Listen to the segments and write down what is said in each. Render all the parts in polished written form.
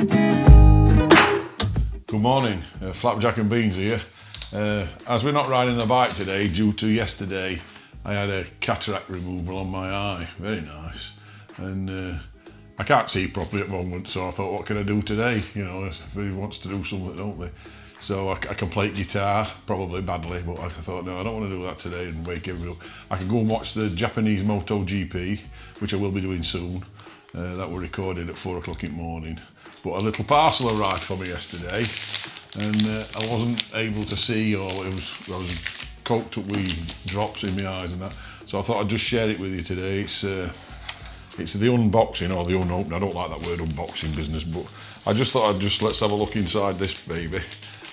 Good morning, Flapjack and Beans here. As we're not riding the bike today due to yesterday, I had a cataract removal on my eye, very nice, and I can't see properly at the moment, so I thought, what can I do today? You know, everybody wants to do something, don't they? So I can play guitar, probably badly, but I thought, no, I don't want to do that today and wake everybody up. I can go and watch the Japanese MotoGP, which I will be doing soon. That were recorded at 4 o'clock in the morning. But a little parcel arrived for me yesterday, and I wasn't able to see, or I was coked up with drops in my eyes and that. So I thought I'd just share it with you today. It's the unboxing, or the unopened. I don't like that word unboxing business, but I just thought let's have a look inside this baby.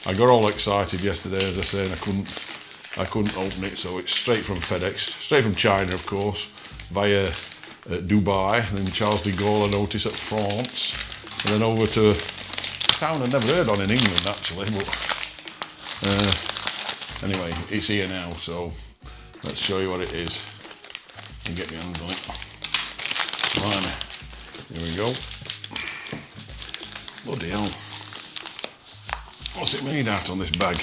I got all excited yesterday, as I say, and I couldn't open it. So it's straight from FedEx, straight from China, of course, via Dubai, and then Charles de Gaulle, I noticed, at France, and then over to a town I'd never heard on in England actually, but anyway, it's here now, so let's show you what it is and get your hands on it. Right, here we go. Bloody hell. What's it made out on this bag?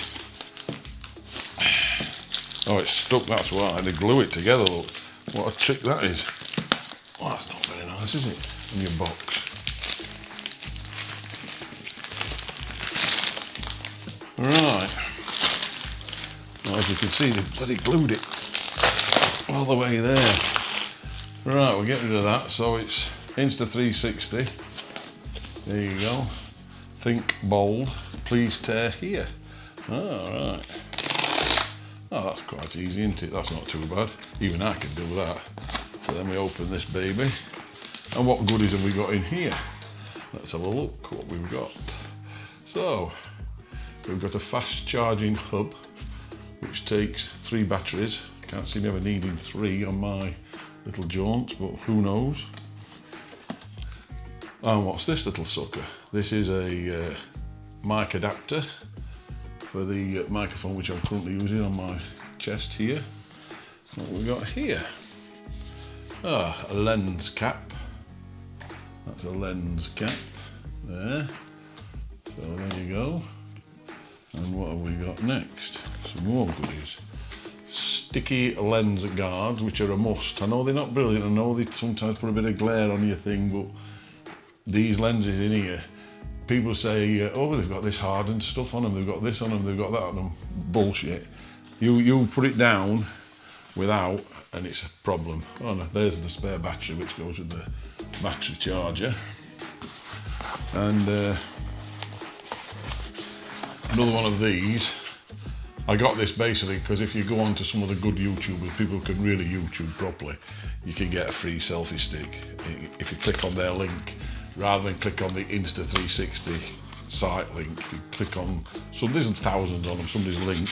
Oh, it's stuck, that's why. They glue it together, look. What a trick that is. Well, that's not very nice, is it? In your box. Right. Well, as you can see, they've bloody glued it all the way there. Right, we'll get rid of that. So it's Insta360. There you go. Think bold. Please tear here. Oh, right. Oh, that's quite easy, isn't it? That's not too bad. Even I can do that. So then we open this baby. And what goodies have we got in here? Let's have a look what we've got. So, we've got a fast charging hub, which takes 3 batteries. Can't see me ever needing 3 on my little jaunts, but who knows. And what's this little sucker? This is a mic adapter for the microphone which I'm currently using on my chest here. What have we got here? Ah, a lens cap. That's a lens cap there. So there you go. And what have we got next? Some more goodies. Sticky lens guards, which are a must. I know they're not brilliant. I know they sometimes put a bit of glare on your thing, but these lenses in here, people say, oh, they've got this hardened stuff on them, they've got this on them, they've got that on them. Bullshit. You put it down without, and it's a problem. Oh no, there's the spare battery which goes with the battery charger. And another one of these. I got this basically because if you go on to some of the good YouTubers, people who can really YouTube properly, you can get a free selfie stick. If you click on their link, rather than click on the Insta360 site link, if you click on, there's thousands on them, somebody's link,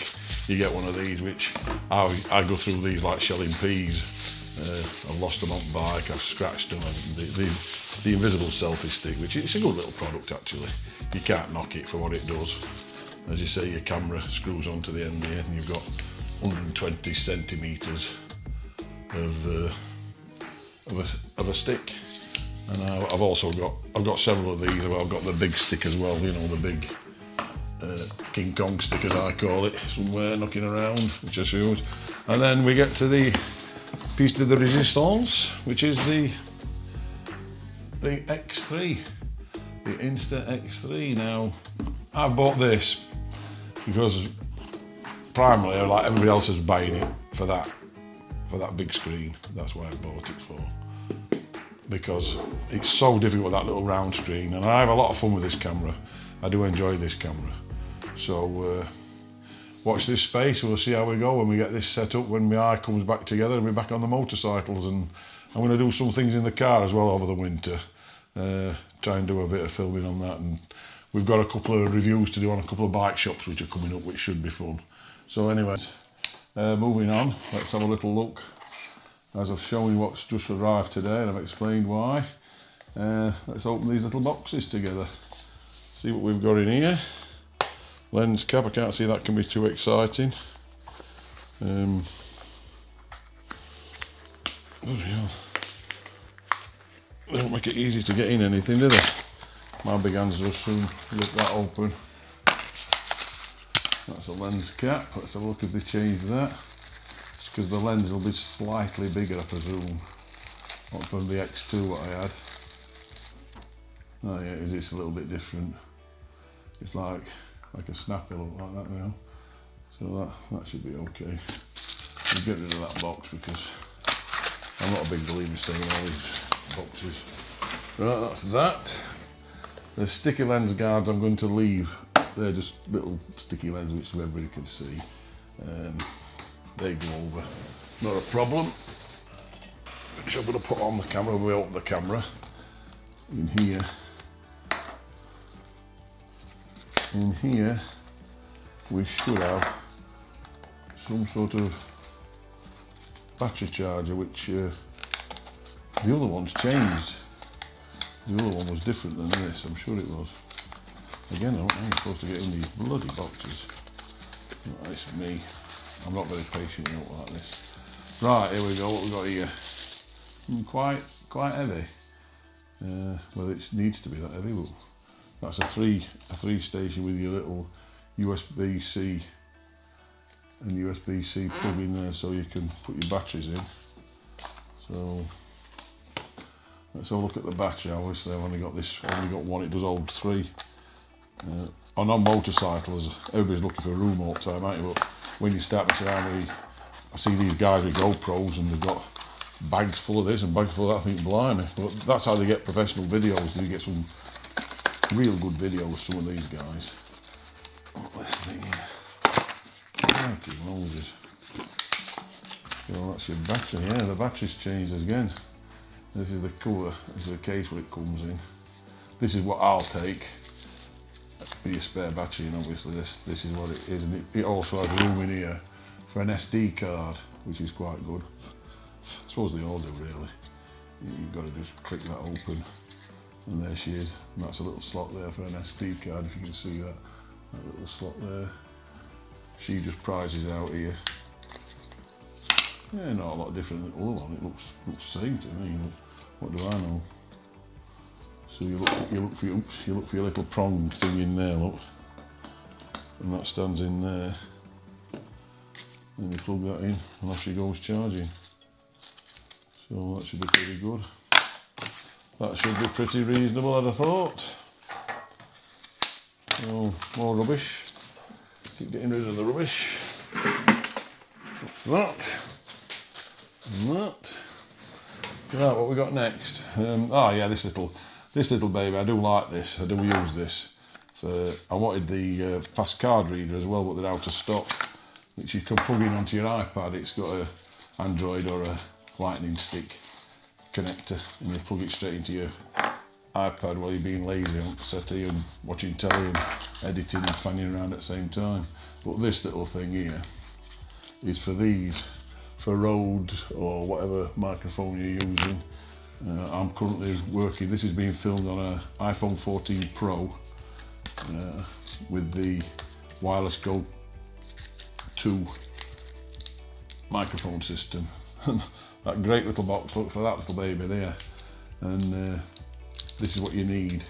you get one of these, which I go through these like shelling peas. I've lost them on bike, I've scratched them, the invisible selfie stick, which it's a good little product actually. You can't knock it for what it does. As you say, your camera screws onto the end here, and you've got 120 centimetres of a stick. And I've also got several of these. I've got the big stick as well, you know, the big King Kong stick as I call it, somewhere knocking around, which I showed. And then we get to the piece de resistance, which is the X3, the Insta X3. Now, I bought this because primarily, like everybody else is buying it for that big screen. That's why I bought it for. Because it's so difficult with that little round screen, and I have a lot of fun with this camera. I do enjoy this camera. So watch this space, we'll see how we go when we get this set up, when my eye comes back together and we're back on the motorcycles. And I'm going to do some things in the car as well over the winter. Try and do a bit of filming on that, and we've got a couple of reviews to do on a couple of bike shops which are coming up, which should be fun. So anyways, moving on, let's have a little look. As I've shown you what's just arrived today, and I've explained why. Let's open these little boxes together. See what we've got in here. Lens cap, I can't see that can be too exciting. Oh yeah. They don't make it easy to get in anything, do they? My big hands will soon rip that open. That's a lens cap. Let's have a look if they change that. It's because the lens will be slightly bigger, I presume. Not from the X2 what I had. Oh yeah, it's a little bit different. It's like a snappy look like that now. So that should be okay. We'll get rid of that box because I'm not a big believer in selling all these boxes. Right, that's that. The sticky lens guards I'm going to leave. They're just little sticky lens which everybody can see. They go over. Not a problem. Which I'm going to put on the camera when we open the camera. In here. In here we should have some sort of battery charger, which the other one's changed. The other one was different than this, I'm sure it was. Again, I don't know, I'm supposed to get in these bloody boxes. It's me. I'm not very patient, you know, like this. Right, here we go, what we got here. Quite heavy. Well, it needs to be that heavy, but that's a three station with your little USB-C and USB-C plug in there so you can put your batteries in. So let's have a look at the battery. Obviously I've only got one, it does hold 3. On motorcycles, everybody's looking for room all the time, aren't you? But when you start messing around with, I see these guys with GoPros and they've got bags full of this and bags full of that, I think, blimey. But that's how they get professional videos. You get some real good videos, some of these guys. This thing here. Crikey Moses. So that's your battery, yeah, the battery's changed again. This is the cover, this is the case where it comes in. This is what I'll take with your spare battery, and obviously this is what it is. And it also has room in here for an SD card, which is quite good. I suppose they all do really. You've got to just click that open, and there she is. And that's a little slot there for an SD card, if you can see that little slot there. She just prizes out here. Yeah, not a lot different than the other one. It looks the same to me. What do I know? So you look for your little prong thing in there, look, and that stands in there. Then you plug that in, and off she goes charging. So that should be pretty good. That should be pretty reasonable, I'd have thought. So more rubbish. Keep getting rid of the rubbish. That's that. And that. Right, what we got next? Oh yeah, this little baby. I do like this. I do use this. So I wanted the fast card reader as well, but they're out of stock, which you can plug in onto your iPad. It's got a Android or a lightning stick connector, and you plug it straight into your iPad while you're being lazy on the settee and watching telly and editing and fanning around at the same time. But this little thing here is for these, for Rode or whatever microphone you're using. I'm currently working, this is being filmed on an iPhone 14 Pro with the Wireless Go 2 microphone system. That great little box, look for that little baby there. And this is what you need,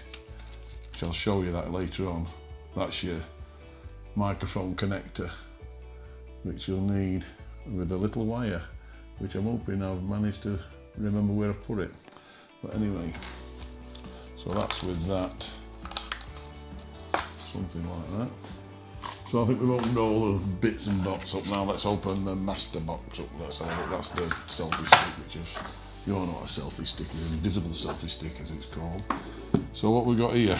which I'll show you that later on. That's your microphone connector, which you'll need with a little wire, which I'm hoping I've managed to remember where I've put it. But anyway, so that's with that. Something like that. So I think we've opened all the bits and bobs up. Now let's open the master box up. Let's have a look. That's the selfie stick, which is, you all know what a selfie stick is, invisible selfie stick as it's called. So what we got here,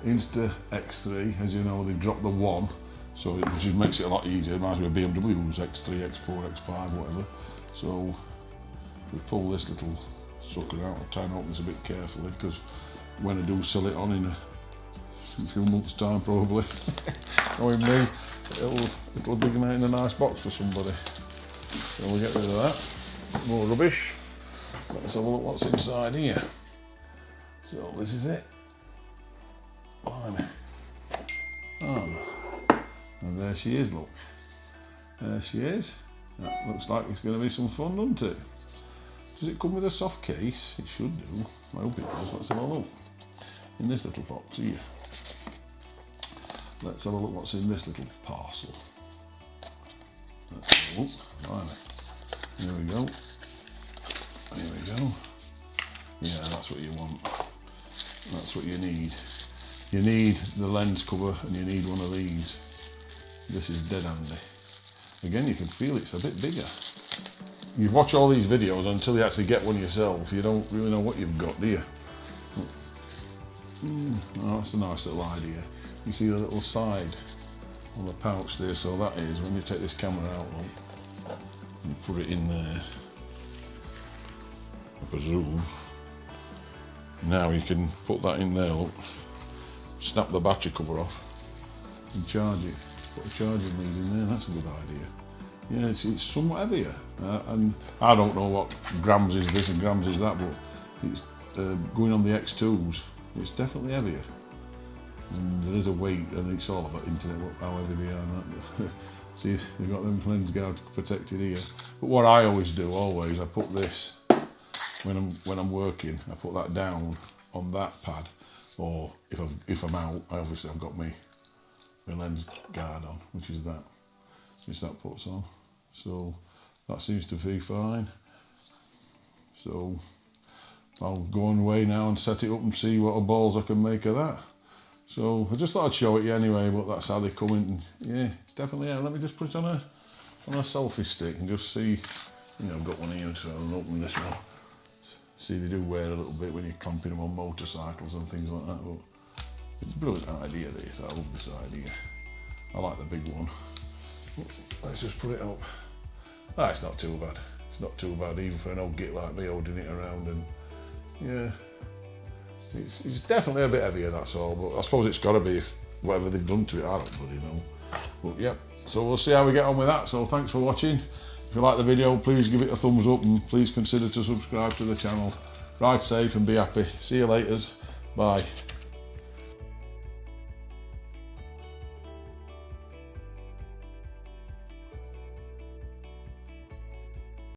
Insta X3, as you know, they've dropped the 1, so it just makes it a lot easier. It reminds me of BMW's X3, X4, X5, whatever. So we pull this little sucker out. I'll try and open this a bit carefully, because when I do sell it on in a few months' time, probably, knowing me, it'll be in a nice box for somebody. So we'll get rid of that. More rubbish. Let's have a look what's inside here. So this is it. Blimey. Oh. And there she is, look. There she is. That looks like it's going to be some fun, doesn't it? Does it come with a soft case? It should do. I hope it does. Let's have a look. in this little box here. Let's have a look what's in this little parcel. Let's have a look. Right. Here we go. Here we go. Yeah, that's what you want. That's what you need. You need the lens cover and you need one of these. This is dead handy. Again, you can feel it's a bit bigger. You watch all these videos until you actually get one yourself. You don't really know what you've got, do you? Oh, that's a nice little idea. You see the little side on the pouch there, so that is when you take this camera out, look, you put it in there, like a zoom. Now you can put that in there, look, snap the battery cover off and charge it. Put a charging lead in there, that's a good idea. Yeah, it's somewhat heavier, and I don't know what grams is this and grams is that, but it's going on the X2s, it's definitely heavier. And there is a weight, and it's all about internet, how heavy they are and that. See, they've got them lens guards protected here. But what I always do, I put this, when I'm working, I put that down on that pad, or if I'm out, I've got my lens guard on, which is that, which that puts on. So that seems to be fine. So I'll go on away now and set it up and see what balls I can make of that. So I just thought I'd show it you anyway, but that's how they come in. Yeah, it's definitely, yeah, let me just put it on a selfie stick and just see, you know, I've got one here, so I'll open this one. See, they do wear a little bit when you're clamping them on motorcycles and things like that, but it's a brilliant idea this, I love this idea. I like the big one. Let's just put it up. Ah, it's not too bad. It's not too bad even for an old git like me holding it around, and yeah. It's definitely a bit heavier, that's all, but I suppose it's got to be if whatever they've done to it, I don't bloody know. But yep, so we'll see how we get on with that. So thanks for watching. If you like the video, please give it a thumbs up and please consider to subscribe to the channel. Ride safe and be happy. See you later. Bye.